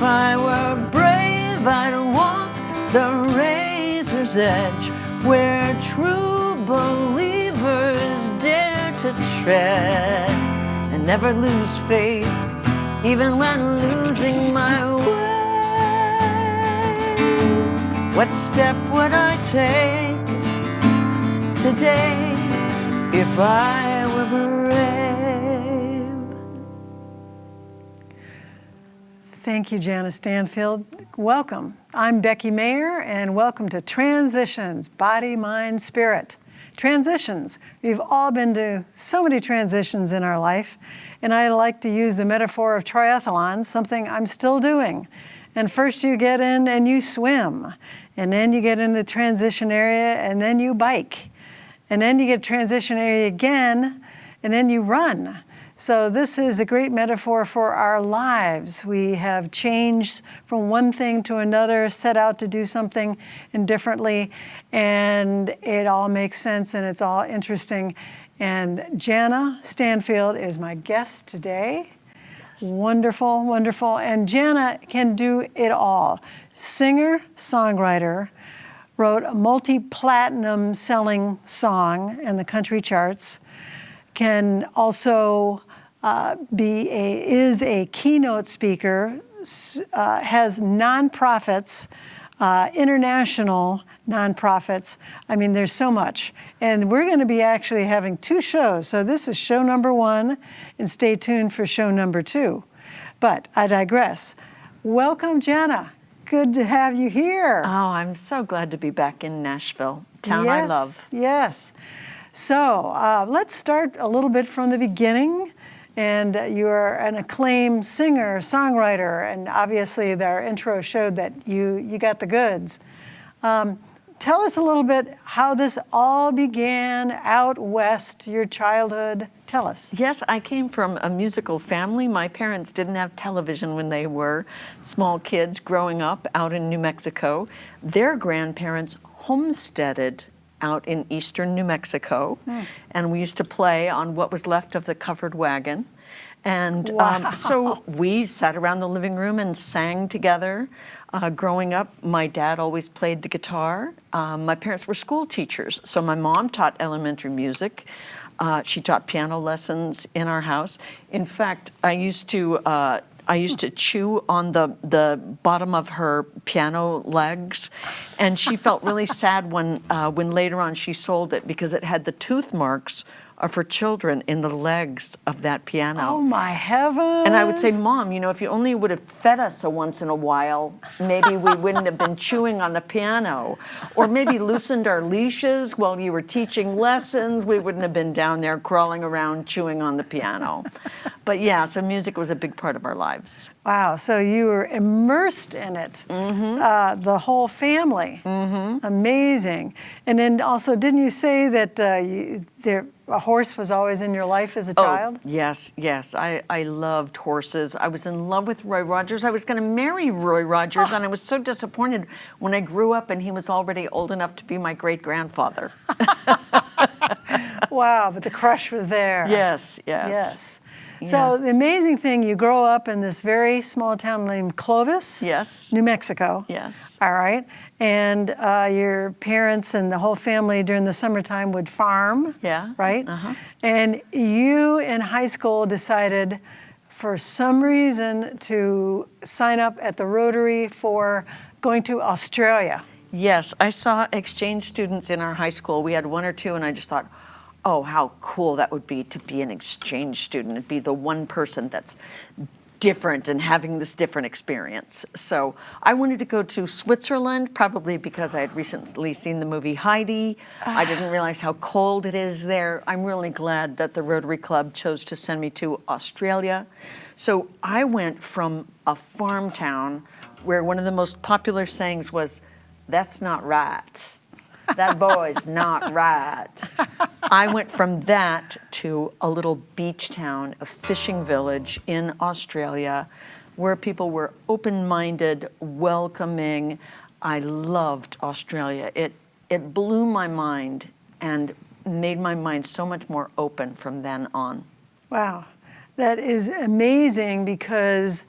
If I were brave, I'd walk the razor's edge where true believers dare to tread and never lose faith, even when losing my way. What step would I take today if I were brave? Thank you, Jana Stanfield. Welcome. I'm Becky Mayer, and welcome to Transitions, Body, Mind, Spirit. Transitions. We've all been to so many transitions in our life, and I like to use the metaphor of triathlons, something I'm still doing. And first you get in and you swim, and then you get in the transition area, and then you bike. And then you get transition area again, and then you run. So this is a great metaphor for our lives. We have changed from one thing to another, set out to do something indifferently, and it all makes sense and it's all interesting. And Jana Stanfield is my guest today. Wonderful, wonderful. And Jana can do it all. Singer, songwriter, wrote a multi-platinum selling song in the country charts, can also is a keynote speaker, has nonprofits, international nonprofits. I mean, there's so much. And we're going to be actually having 2 shows. So this is show number 1, and stay tuned for show number 2. But I digress. Welcome, Jana. Good to have you here. Oh, I'm so glad to be back in Nashville, town I love. Yes. So let's start a little bit from the beginning. And you're an acclaimed singer, songwriter, and obviously our intro showed that you got the goods. Tell us a little bit how this all began out west, your childhood. Tell us. Yes, I came from a musical family. My parents didn't have television when they were small kids growing up out in New Mexico. Their grandparents homesteaded out in eastern New Mexico, and we used to play on what was left of the covered wagon. And so we sat around the living room and sang together. Growing up, my dad always played the guitar. My parents were school teachers, so my mom taught elementary music. She taught piano lessons in our house. In fact, I used to chew on the bottom of her piano legs, and she felt really sad when later on she sold it because it had the tooth marks of her children in the legs of that piano. Oh my heavens. And I would say, Mom, if you only would have fed us once in a while, maybe we wouldn't have been chewing on the piano. Or maybe loosened our leashes while you were teaching lessons. We wouldn't have been down there crawling around chewing on the piano. But yeah, so music was a big part of our lives. Wow, so you were immersed in it, the whole family. Amazing. And then also, didn't you say that a horse was always in your life as a child? Yes. I loved horses. I was in love with Roy Rogers. I was going to marry Roy Rogers, and I was so disappointed when I grew up and he was already old enough to be my great-grandfather. Wow, but the crush was there. Yes. So the amazing thing, you grow up in this very small town named Clovis, New Mexico. Yes. All right. And your parents and the whole family during the summertime would farm. Yeah. Right? And you in high school decided for some reason to sign up at the Rotary for going to Australia. Yes, I saw exchange students in our high school. We had 1 or 2, and I just thought, oh, how cool that would be to be an exchange student and be the one person that's different and having this different experience. So I wanted to go to Switzerland, probably because I had recently seen the movie Heidi. I didn't realize how cold it is there. I'm really glad that the Rotary Club chose to send me to Australia. So I went from a farm town where one of the most popular sayings was, "That's not right. That boy's not right." I went from that to a little beach town, a fishing village in Australia, where people were open-minded, welcoming. I loved Australia. It blew my mind and made my mind so much more open from then on. Wow, that is amazing because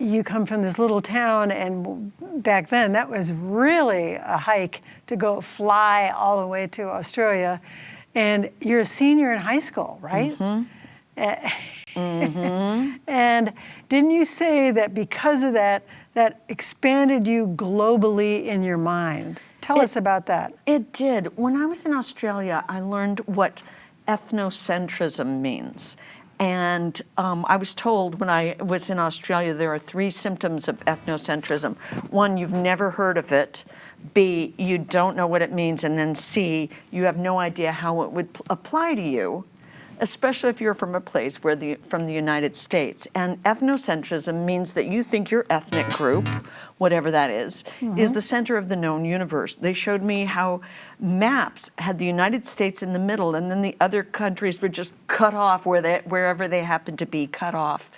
you come from this little town, and back then that was really a hike to go fly all the way to Australia. And you're a senior in high school, right? And didn't you say that because of that, that expanded you globally in your mind? Tell us about that. It did. When I was in Australia, I learned what ethnocentrism means. And I was told when I was in Australia, there are 3 symptoms of ethnocentrism. 1, you've never heard of it. B, you don't know what it means. And then C, you have no idea how it would apply to you, especially if you're from a place from the United States. And ethnocentrism means that you think your ethnic group, whatever that is the center of the known universe. They showed me how maps had the United States in the middle, and then the other countries were just cut off wherever they happened to be cut off.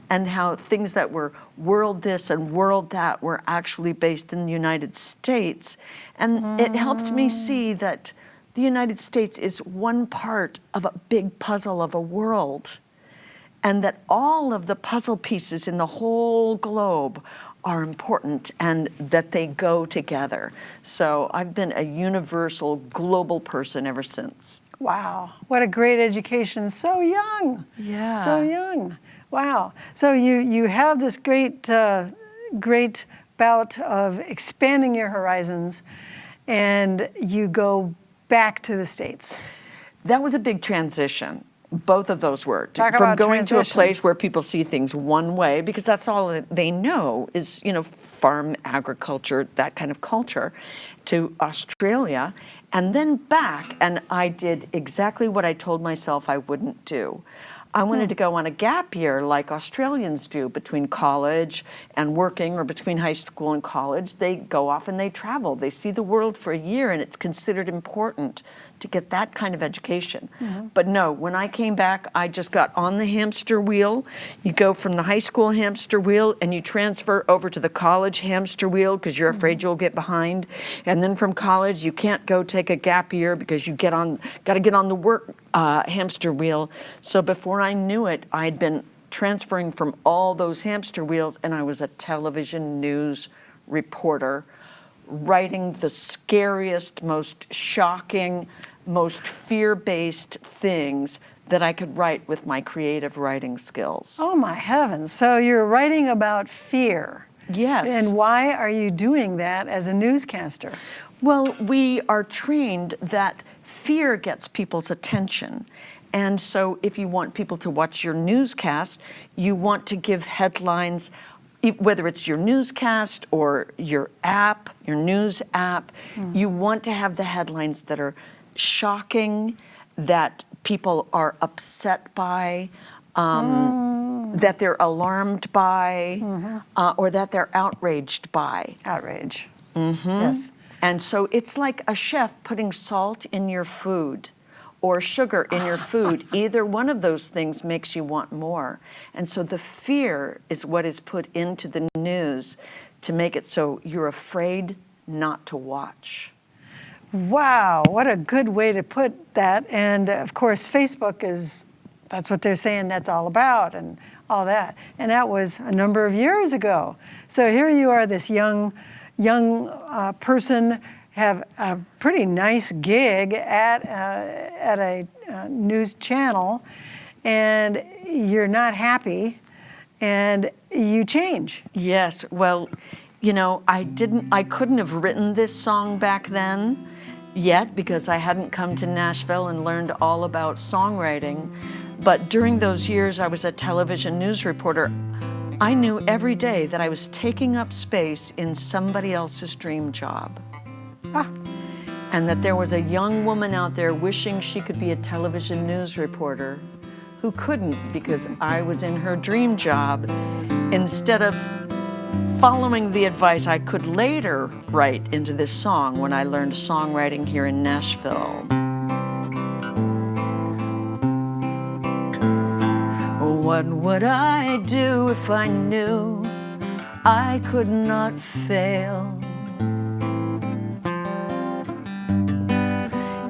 And how things that were world this and world that were actually based in the United States. And it helped me see that the United States is one part of a big puzzle of a world, and that all of the puzzle pieces in the whole globe are important and that they go together. So I've been a universal global person ever since. Wow, what a great education. So young. Yeah. So young. Wow. So you have this great bout of expanding your horizons, and you go back to the States. That was a big transition. Both of those were. Talk From about going to a transitions. place where people see things one way, because that's all that they know is, farm agriculture, that kind of culture, to Australia, and then back, and I did exactly what I told myself I wouldn't do. I wanted to go on a gap year like Australians do between college and working, or between high school and college. They go off and they travel. They see the world for a year, and it's considered important to get that kind of education. But no, when I came back, I just got on the hamster wheel. You go from the high school hamster wheel and you transfer over to the college hamster wheel because you're afraid you'll get behind. And then from college, you can't go take a gap year because you got to get on the work hamster wheel. So before I knew it, I'd been transferring from all those hamster wheels, and I was a television news reporter, writing the scariest, most shocking, most fear-based things that I could write with my creative writing skills. Oh my heavens. So you're writing about fear. Yes. And why are you doing that as a newscaster? Well, we are trained that fear gets people's attention. And so if you want people to watch your newscast, you want to give headlines, whether it's your newscast or your app, your news app, you want to have the headlines that are shocking, that people are upset by, that they're alarmed by, or that they're outraged by. Outrage. Yes. And so it's like a chef putting salt in your food or sugar in your food. Either one of those things makes you want more. And so the fear is what is put into the news to make it so you're afraid not to watch. Wow, what a good way to put that. And of course, Facebook that's what they're saying that's all about and all that. And that was a number of years ago. So here you are, this young person, have a pretty nice gig at a news channel, and you're not happy, and you change. Yes, well, I couldn't have written this song back then yet because I hadn't come to Nashville and learned all about songwriting. But during those years I was a television news reporter, I knew every day that I was taking up space in somebody else's dream job. And that there was a young woman out there wishing she could be a television news reporter who couldn't because I was in her dream job. Instead of following the advice I could later write into this song when I learned songwriting here in Nashville. What would I do if I knew I could not fail?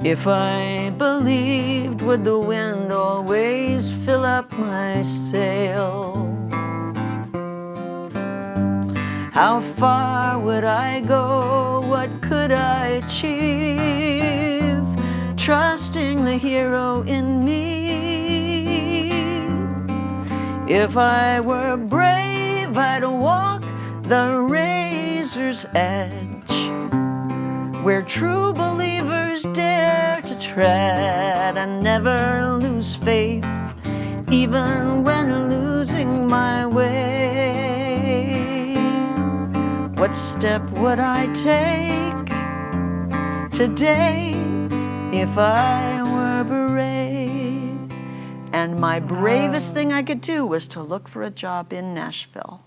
If I believed, would the wind always fill up my sail? How far would I go? What could I achieve? Trusting the hero in me. If I were brave, I'd walk the razor's edge, where true believers dare to tread and never lose faith, even when losing my way. What step would I take today if I were brave? And my bravest thing I could do was to look for a job in Nashville.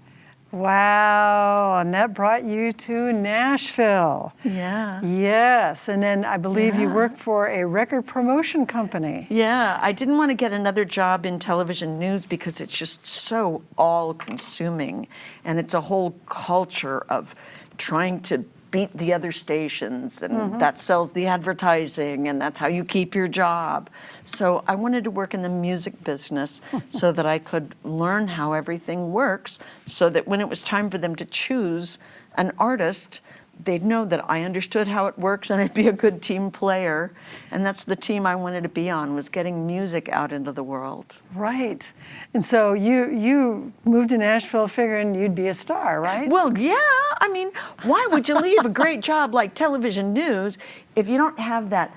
Wow, and that brought you to Nashville. Yeah. Yes, and then I believe you Yeah. worked for a record promotion company. Yeah, I didn't want to get another job in television news because it's just so all-consuming, and it's a whole culture of trying to beat the other stations, and that sells the advertising, and that's how you keep your job. So I wanted to work in the music business so that I could learn how everything works, so that when it was time for them to choose an artist, they'd know that I understood how it works and I'd be a good team player. And that's the team I wanted to be on, was getting music out into the world. Right. And so you moved to Nashville figuring you'd be a star, right? Well, yeah. I mean, why would you leave a great job like television news if you don't have that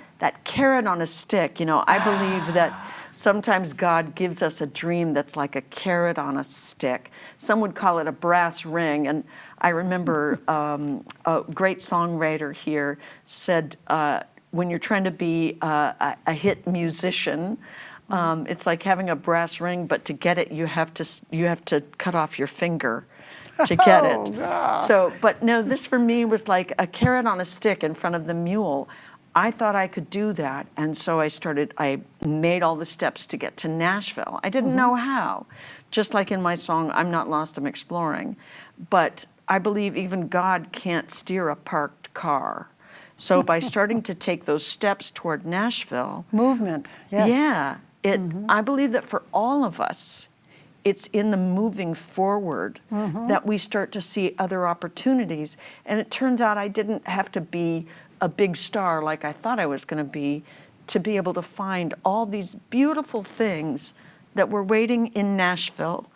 carrot on a stick? You know, I believe that sometimes God gives us a dream that's like a carrot on a stick. Some would call it a brass ring. And I remember a great songwriter here said, when you're trying to be a hit musician, it's like having a brass ring, but to get it, you have to cut off your finger to get it. God. So, but no, this for me was like a carrot on a stick in front of the mule. I thought I could do that, and so I made all the steps to get to Nashville. I didn't know how, just like in my song, I'm Not Lost, I'm Exploring. But I believe even God can't steer a parked car. So by starting to take those steps toward Nashville. Movement, yes. Yeah, I believe that for all of us, it's in the moving forward that we start to see other opportunities. And it turns out I didn't have to be a big star like I thought I was going to be able to find all these beautiful things that were waiting in Nashville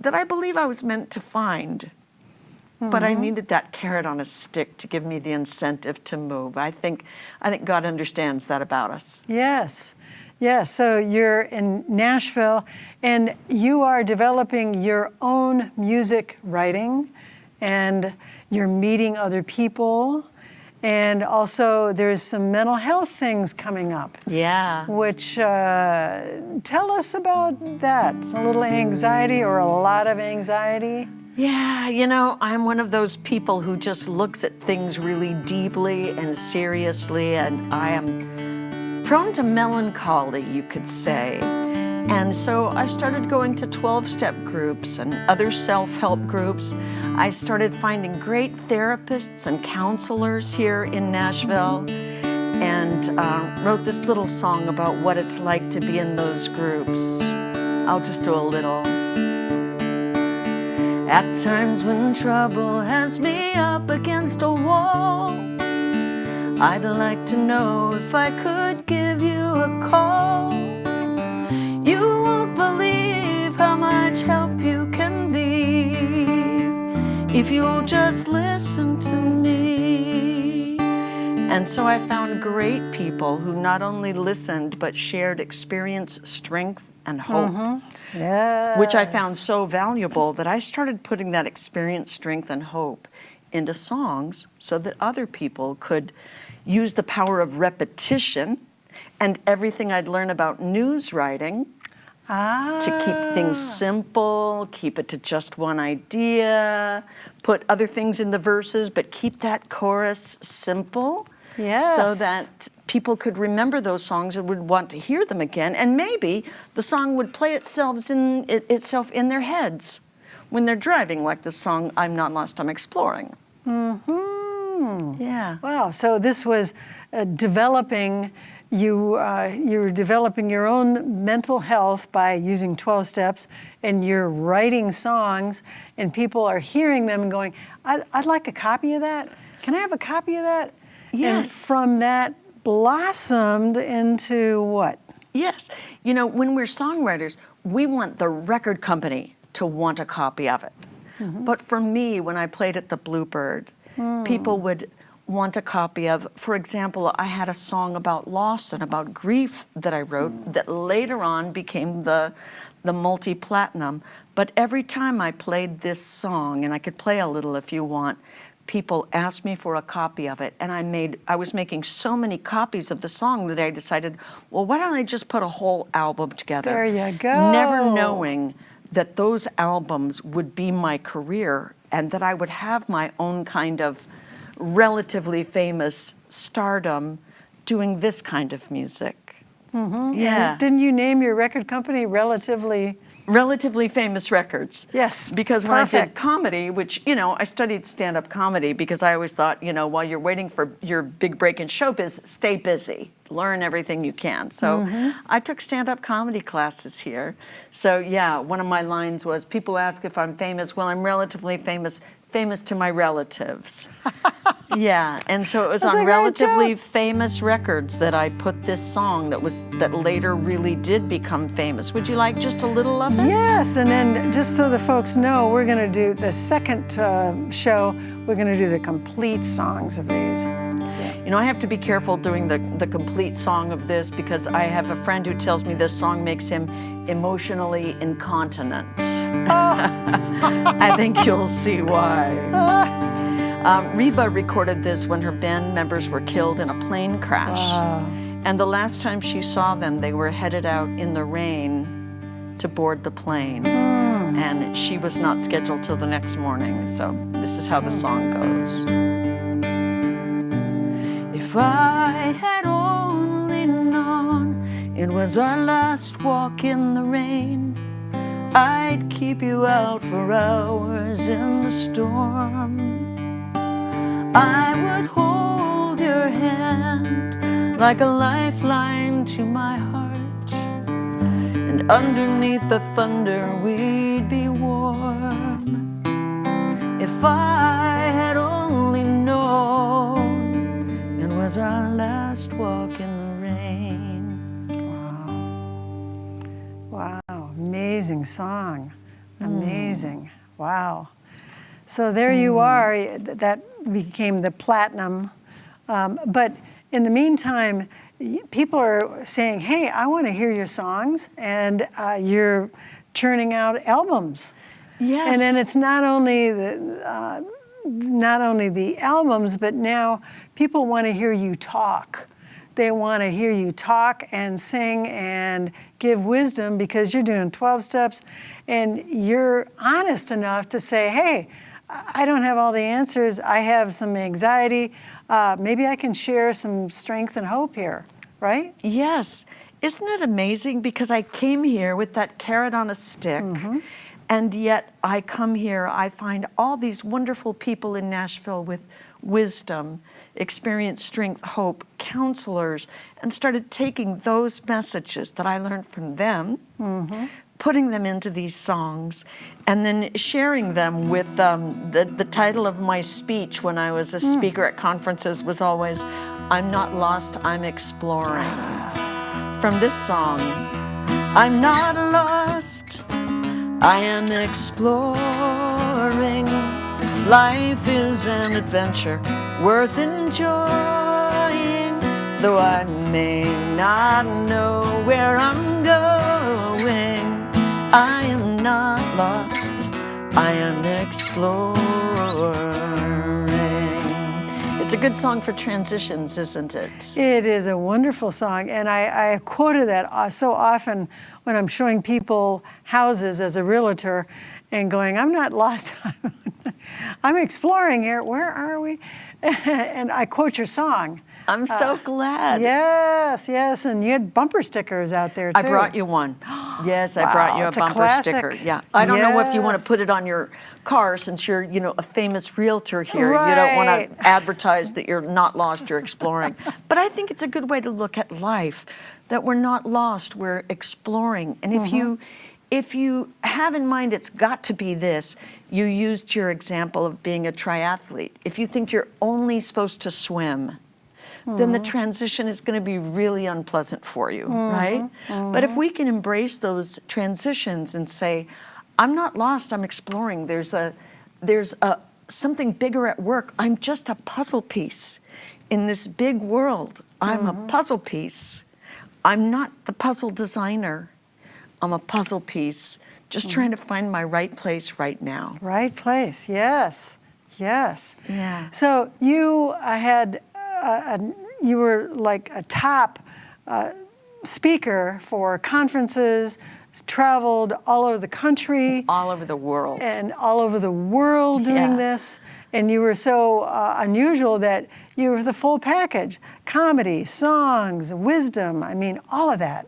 that I believe I was meant to find. But I needed that carrot on a stick to give me the incentive to move. I think God understands that about us. Yes. Yeah, so you're in Nashville and you are developing your own music writing and you're meeting other people, and also there's some mental health things coming up. Yeah. Which, tell us about that. A little anxiety or a lot of anxiety? Yeah, you know, I'm one of those people who just looks at things really deeply and seriously, and I am prone to melancholy, you could say. And so I started going to 12-step groups and other self-help groups. I started finding great therapists and counselors here in Nashville, and wrote this little song about what it's like to be in those groups. I'll just do a little. At times when trouble has me up against a wall, I'd like to know if I could give you a call. You won't believe how much help you can be if you'll just listen to me. And so I found great people who not only listened but shared experience, strength, and hope, Yes. which I found so valuable that I started putting that experience, strength, and hope into songs so that other people could use the power of repetition and everything I'd learned about news writing to keep things simple, keep it to just one idea, put other things in the verses, but keep that chorus simple. Yes. So that people could remember those songs and would want to hear them again, and maybe the song would play itself in their heads when they're driving, like the song "I'm Not Lost, I'm Exploring." Yeah. Wow, so this was developing you're developing your own mental health by using 12 steps, and you're writing songs, and people are hearing them and going, I'd like a copy of that. Can I have a copy of that? Yes. And from that blossomed into what? Yes. You know, when we're songwriters, we want the record company to want a copy of it. But for me, when I played at the Bluebird, people would want a copy of, for example, I had a song about loss and about grief that I wrote that later on became the multi-platinum. But every time I played this song, and I could play a little if you want, people asked me for a copy of it, and I was making so many copies of the song that I decided, well, why don't I just put a whole album together? There you go. Never knowing that those albums would be my career and that I would have my own kind of relatively famous stardom doing this kind of music. Yeah. And didn't you name your record company Relatively Famous Records. Yes, Because when I did perfect. comedy, which, you know, I studied stand-up comedy because I always thought, you know, while you're waiting for your big break in showbiz, stay busy, learn everything you can. So I took stand-up comedy classes here. So yeah, one of my lines was, people ask if I'm famous. Well, I'm relatively famous to my relatives. Yeah, and so it was That's on a great Relatively joke. Famous Records that I put this song that later really did become famous. Would you like just a little of it? Yes, and then just so the folks know, we're going to do the second show, we're going to do the complete songs of these. You know, I have to be careful doing the complete song of this because I have a friend who tells me this song makes him emotionally incontinent. I think you'll see why. Reba recorded this when her band members were killed in a plane crash. Wow. And the last time she saw them, they were headed out in the rain to board the plane. And she was not scheduled till the next morning. So this is how the song goes. If I had only known it was our last walk in the rain, I'd keep you out for hours in the storm. I would hold your hand like a lifeline to my heart, and underneath the thunder we'd be warm. If I had only known it was our last walk in the rain. Wow, amazing song. Amazing. Wow. So there you are. That became the platinum. But in the meantime, people are saying, hey, I want to hear your songs, and you're churning out albums. Yes. And then it's not only the albums, but now people want to hear you talk. They want to hear you talk and sing and give wisdom because you're doing 12 steps, and you're honest enough to say, hey, I don't have all the answers. I have some anxiety. Maybe I can share some strength and hope here, right? Yes. Isn't it amazing? Because I came here with that carrot on a stick, and yet I come here, I find all these wonderful people in Nashville with wisdom, experience, strength, hope, counselors, and started taking those messages that I learned from them, putting them into these songs, and then sharing them with the title of my speech when I was a speaker at conferences was always, I'm not lost, I'm exploring. From this song, I'm not lost, I am exploring. Life is an adventure worth enjoying, though I may not know where I'm going. I am not lost, I am exploring. It's a good song for transitions, isn't it? It is a wonderful song, and I quoted that so often when I'm showing people houses as a realtor and going, I'm not lost, I'm exploring here, where are we? And I quote your song. I'm so glad. Yes, yes, and you had bumper stickers out there too. I brought you one. Yes, I brought you a it's a bumper classic. sticker. Yeah, I don't know if you want to Yes. put it on your car since you're, a famous realtor here. You don't Right. want to advertise that you're not lost, you're exploring. But I think it's a good way to look at life, that we're not lost, we're exploring. And if you have in mind it's got to be this, you used your example of being a triathlete. If you think you're only supposed to swim, then the transition is going to be really unpleasant for you, right? But if we can embrace those transitions and say, I'm not lost, I'm exploring. There's something bigger at work. I'm just a puzzle piece in this big world. I'm a puzzle piece. I'm not the puzzle designer. I'm a puzzle piece, just trying to find my right place right now. Right place, yes, yes. Yeah. So you you were like a top speaker for conferences, traveled all over the country. All over the world. And all over the world doing Yeah. this. And you were so unusual that you were the full package. Comedy, songs, wisdom, all of that.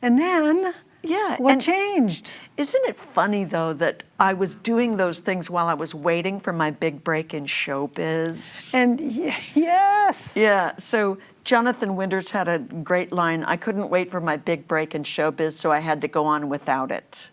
And then, Yeah, what and changed? Isn't it funny, though, that I was doing those things while I was waiting for my big break in showbiz? And yes. Yeah, so Jonathan Winters had a great line, I couldn't wait for my big break in showbiz, so I had to go on without it.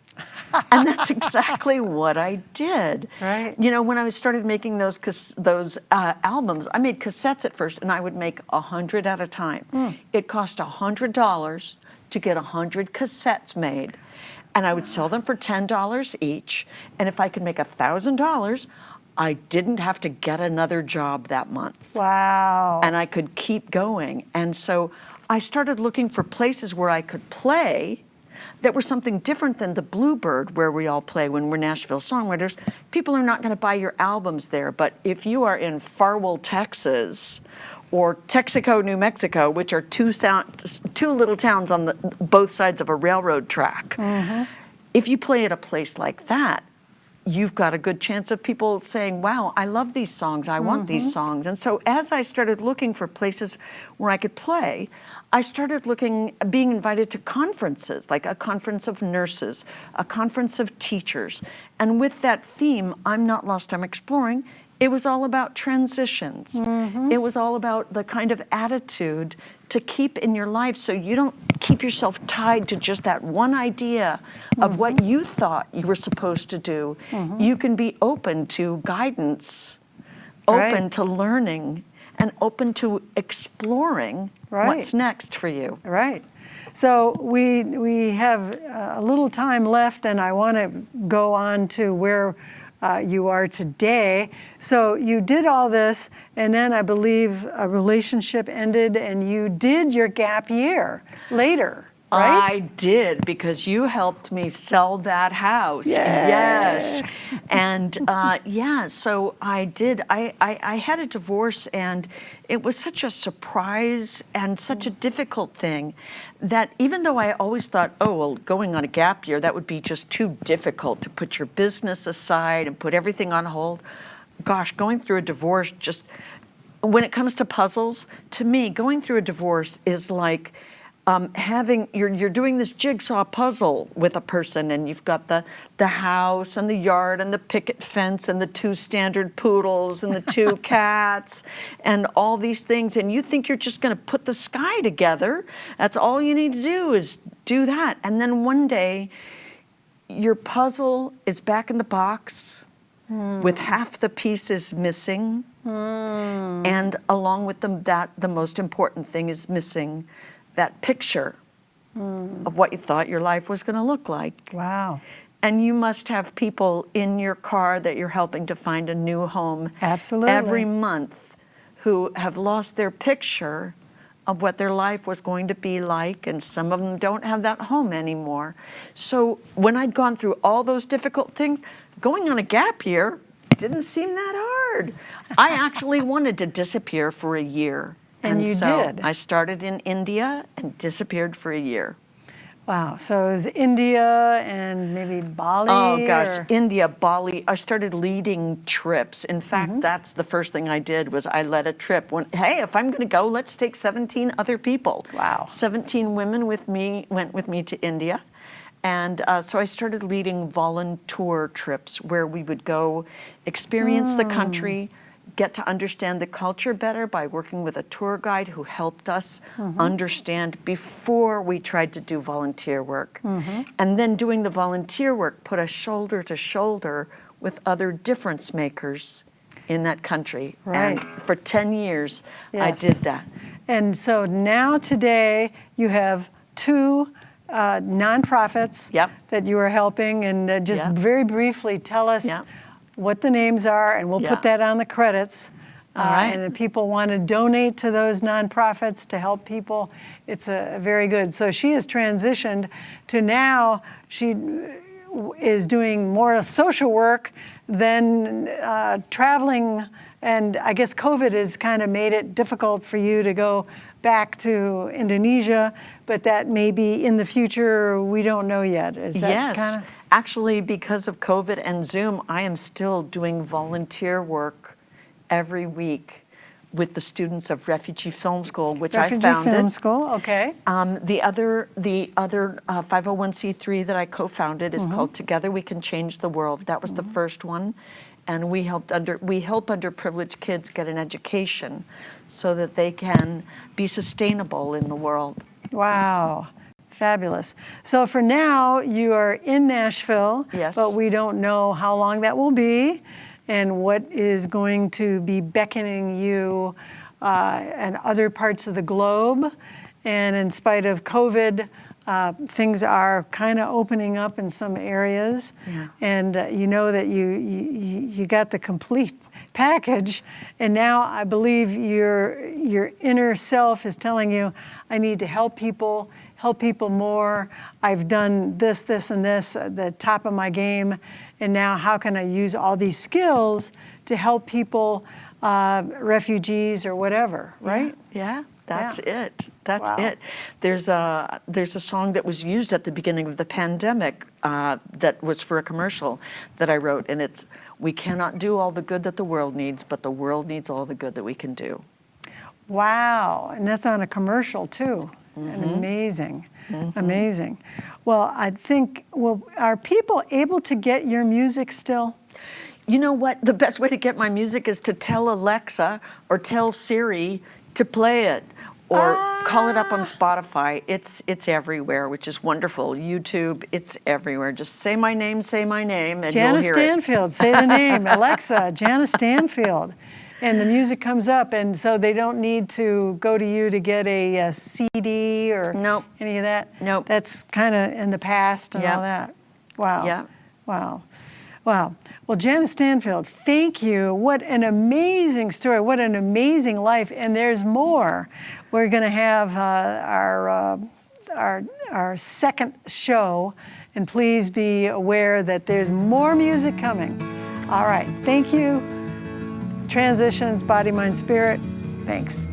And that's exactly what I did. Right. When I started making those albums, I made cassettes at first, and I would make 100 at a time. It cost $100 to get 100 cassettes made. And I would sell them for $10 each. And if I could make $1,000, I didn't have to get another job that month. Wow. And I could keep going. And so I started looking for places where I could play that were something different than the Bluebird, where we all play when we're Nashville songwriters. People are not going to buy your albums there. But if you are in Farwell, Texas, or Texaco, New Mexico, which are two little towns on both sides of a railroad track. If you play at a place like that, you've got a good chance of people saying, wow, I love these songs, I want these songs. And so as I started looking for places where I could play, I started being invited to conferences, like a conference of nurses, a conference of teachers. And with that theme, I'm not lost, I'm exploring, it was all about transitions. It was all about the kind of attitude to keep in your life so you don't keep yourself tied to just that one idea of what you thought you were supposed to do. You can be open to guidance, open to learning, and open to exploring what's next for you. Right. So we have a little time left, and I want to go on to where you are today. So you did all this, and then I believe a relationship ended, and you did your gap year later, right? I did, because you helped me sell that house. Yay. Yes. And so I did. I had a divorce, and it was such a surprise and such a difficult thing that even though I always thought, oh, well, going on a gap year, that would be just too difficult to put your business aside and put everything on hold. Gosh, going through a divorce, just when it comes to puzzles, to me, going through a divorce is like you're doing this jigsaw puzzle with a person, and you've got the house and the yard and the picket fence and the 2 standard poodles and the 2 cats and all these things, and you think you're just going to put the sky together. That's all you need to do is do that. And then one day your puzzle is back in the box with half the pieces missing, and along with them, the most important thing is missing, that picture of what you thought your life was going to look like. Wow. And you must have people in your car that you're helping to find a new home Absolutely. every month who have lost their picture of what their life was going to be like, and some of them don't have that home anymore. So when I'd gone through all those difficult things, going on a gap year didn't seem that hard. I actually wanted to disappear for a year. And you so did. I started in India and disappeared for a year. Wow. So it was India and maybe Bali? Oh, gosh, or- India, Bali. I started leading trips. In fact, that's the first thing I did was I led a trip. Hey, if I'm going to go, let's take 17 other people. Wow. 17 women went with me to India. And so I started leading volunteer trips where we would go experience the country, get to understand the culture better by working with a tour guide who helped us understand before we tried to do volunteer work. And then doing the volunteer work put us shoulder to shoulder with other difference makers in that country. Right. And for 10 years, I Yes. did that. And so now today you have two nonprofits Yep. that you are helping, and just Yep. very briefly tell us Yep. what the names are, and we'll Yeah. put that on the credits. All right. And if people want to donate to those nonprofits to help people, it's very good. So she has transitioned to now she is doing more social work than traveling. And I guess COVID has kind of made it difficult for you to go back to Indonesia, but that may be in the future. We don't know yet. Is that Yes. kind of? Actually, because of COVID and Zoom, I am still doing volunteer work every week with the students of Refugee Film School, which I founded. Refugee Film School, okay. The other 501c3 that I co-founded is called Together We Can Change the World. That was the first one, and we help underprivileged kids get an education so that they can be sustainable in the world. Wow, fabulous. So for now, you are in Nashville, Yes. but we don't know how long that will be and what is going to be beckoning you and other parts of the globe. And in spite of COVID, things are kind of opening up in some areas. Yeah. And you know that you got the complete package, and now I believe your inner self is telling you, I need to help people more. I've done this, and this at the top of my game, and now how can I use all these skills to help people, refugees or whatever, right? Yeah, that's it. That's Wow. it. There's a song that was used at the beginning of the pandemic that was for a commercial that I wrote, and it's, we cannot do all the good that the world needs, but the world needs all the good that we can do. Wow, and that's on a commercial too. Amazing, amazing. Well, I think, are people able to get your music still? You know what? The best way to get my music is to tell Alexa or tell Siri to play it, or call it up on Spotify. It's everywhere, which is wonderful. YouTube, it's everywhere. Just say my name, and Jana you'll hear Stanfield, say the name. Alexa, Jana Stanfield. And the music comes up, and so they don't need to go to you to get a CD or Nope. any of that? Nope. That's kind of in the past and Yep. all that. Wow. Yep. Wow. Wow. Well, Jana Stanfield, thank you. What an amazing story. What an amazing life. And there's more. We're going to have our second show, and please be aware that there's more music coming. All right. Thank you. Transitions, Body, Mind, Spirit. Thanks.